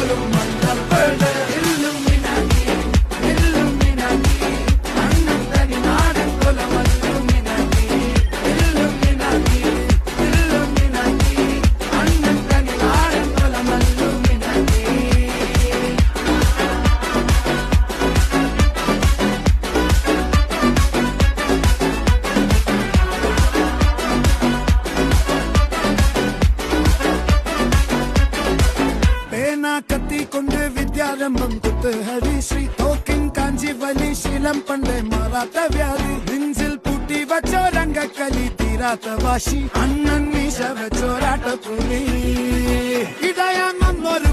പോലും മണ്ണപ്പേട് Illuminati Illuminati അണ്ണൻ തനി നാടൻ കൊലമല്ലുമിനാറ്റി ഇല്ലുമിനാറ്റി ഇല്ലുമിനാറ്റി അണ്ണൻ തനി നാടൻ കൊലമല്ലുമിനാറ്റി. കത്തി കൊണ്ട് വിദ്യാരംഭം കുത്ത് ഹരിശ്രീ തോക്കിൻ കാഞ്ചി വലി ശീലം പണ്ടേ മാറാത്ത വ്യാധി നെഞ്ചിൽ പൂട്ടി വച്ചോരംഗക്കലി തീരാത്ത വാശി അണ്ണൻ മീശ വെച്ചോരാട്ട പുലി ഇടയാൻ വന്നൊരു